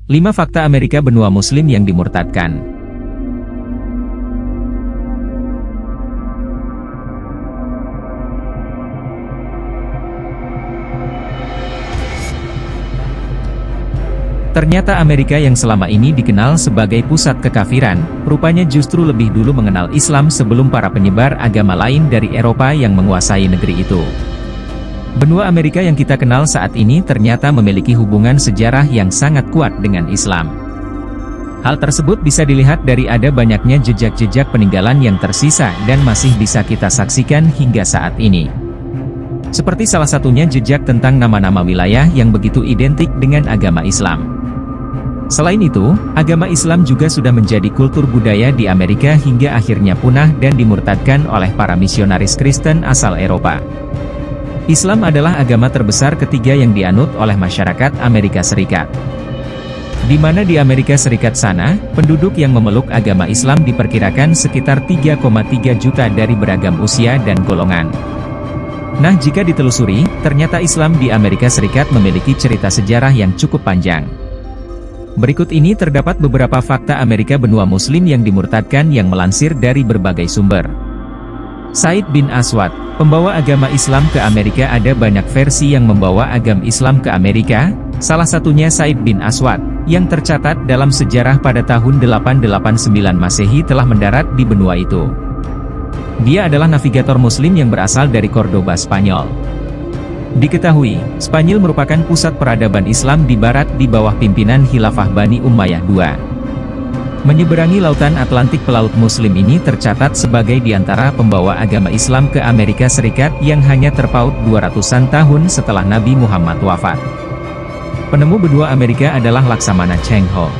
5 fakta Amerika benua Muslim yang dimurtadkan. Ternyata Amerika yang selama ini dikenal sebagai pusat kekafiran, rupanya justru lebih dulu mengenal Islam sebelum para penyebar agama lain dari Eropa yang menguasai negeri itu. Benua Amerika yang kita kenal saat ini ternyata memiliki hubungan sejarah yang sangat kuat dengan Islam. Hal tersebut bisa dilihat dari ada banyaknya jejak-jejak peninggalan yang tersisa dan masih bisa kita saksikan hingga saat ini. Seperti salah satunya jejak tentang nama-nama wilayah yang begitu identik dengan agama Islam. Selain itu, agama Islam juga sudah menjadi kultur budaya di Amerika hingga akhirnya punah dan dimurtadkan oleh para misionaris Kristen asal Eropa. Islam adalah agama terbesar ketiga yang dianut oleh masyarakat Amerika Serikat. Di mana di Amerika Serikat sana, penduduk yang memeluk agama Islam diperkirakan sekitar 3,3 juta dari beragam usia dan golongan. Nah, jika ditelusuri, ternyata Islam di Amerika Serikat memiliki cerita sejarah yang cukup panjang. Berikut ini terdapat beberapa fakta Amerika benua Muslim yang dimurtadkan yang melansir dari berbagai sumber. Said bin Aswad, pembawa agama Islam ke Amerika. Ada banyak versi yang membawa agama Islam ke Amerika, salah satunya Said bin Aswad, yang tercatat dalam sejarah pada tahun 889 Masehi telah mendarat di benua itu. Dia adalah navigator Muslim yang berasal dari Cordoba, Spanyol. Diketahui, Spanyol merupakan pusat peradaban Islam di barat di bawah pimpinan Khilafah Bani Umayyah II. Menyeberangi lautan Atlantik, pelaut Muslim ini tercatat sebagai di antara pembawa agama Islam ke Amerika Serikat yang hanya terpaut 200-an tahun setelah Nabi Muhammad wafat. Penemu benua Amerika adalah Laksamana Cheng Ho.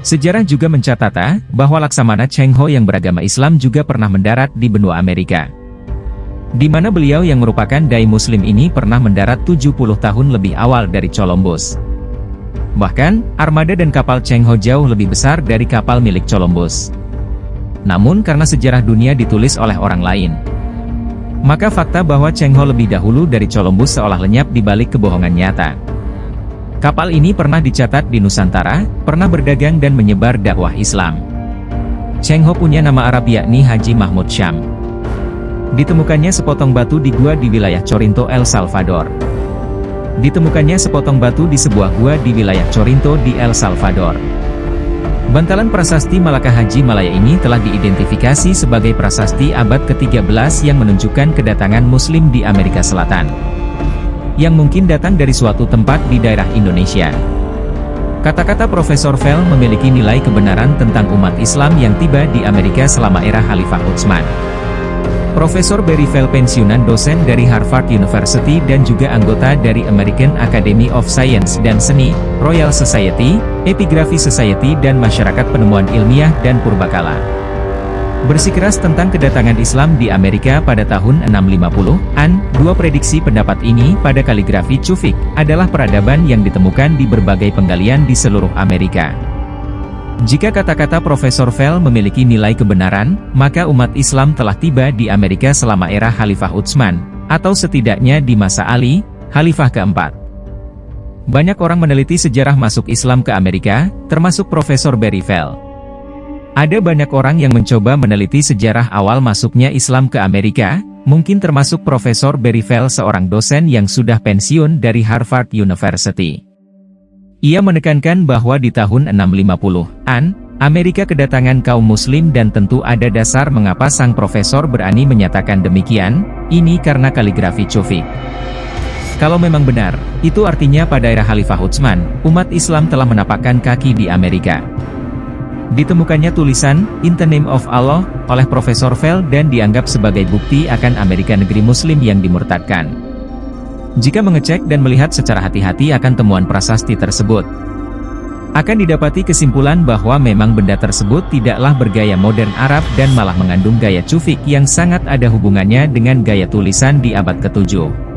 Sejarah juga mencatat bahwa Laksamana Cheng Ho yang beragama Islam juga pernah mendarat di benua Amerika. Di mana beliau yang merupakan dai Muslim ini pernah mendarat 70 tahun lebih awal dari Columbus. Bahkan, armada dan kapal Cheng Ho jauh lebih besar dari kapal milik Columbus. Namun karena sejarah dunia ditulis oleh orang lain, maka fakta bahwa Cheng Ho lebih dahulu dari Columbus seolah lenyap di balik kebohongan nyata. Kapal ini pernah dicatat di Nusantara, pernah berdagang dan menyebar dakwah Islam. Cheng Ho punya nama Arab yakni Haji Mahmud Syam. Ditemukannya sepotong batu di gua di wilayah Corinto, El Salvador. Ditemukannya sepotong batu di sebuah gua di wilayah Corinto di El Salvador. Bantalan prasasti Malaka Haji Malaya ini telah diidentifikasi sebagai prasasti abad ke-13 yang menunjukkan kedatangan Muslim di Amerika Selatan, yang mungkin datang dari suatu tempat di daerah Indonesia. Kata-kata Profesor Fell memiliki nilai kebenaran tentang umat Islam yang tiba di Amerika selama era Khalifah Utsman. Profesor Barry Fell, pensiunan dosen dari Harvard University dan juga anggota dari American Academy of Science dan Seni, Royal Society, Epigraphy Society dan Masyarakat Penemuan Ilmiah dan Purbakala, bersikeras tentang kedatangan Islam di Amerika pada tahun 650-an. Dua prediksi pendapat ini pada kaligrafi Cufik adalah peradaban yang ditemukan di berbagai penggalian di seluruh Amerika. Jika kata-kata Profesor Fell memiliki nilai kebenaran, maka umat Islam telah tiba di Amerika selama era Khalifah Utsman, atau setidaknya di masa Ali, Khalifah keempat. Banyak orang meneliti sejarah masuk Islam ke Amerika, termasuk Profesor Barry Fell. Ada banyak orang yang mencoba meneliti sejarah awal masuknya Islam ke Amerika, mungkin termasuk Profesor Barry Fell, seorang dosen yang sudah pensiun dari Harvard University. Ia menekankan bahwa di tahun 650-an, Amerika kedatangan kaum Muslim dan tentu ada dasar mengapa sang profesor berani menyatakan demikian, ini karena kaligrafi Cufik. Kalau memang benar, itu artinya pada era Khalifah Utsman, umat Islam telah menapakkan kaki di Amerika. Ditemukannya tulisan, In the Name of Allah, oleh Profesor Fell dan dianggap sebagai bukti akan Amerika negeri Muslim yang dimurtadkan. Jika mengecek dan melihat secara hati-hati akan temuan prasasti tersebut, akan didapati kesimpulan bahwa memang benda tersebut tidaklah bergaya modern Arab dan malah mengandung gaya Cufik yang sangat ada hubungannya dengan gaya tulisan di abad ke-7.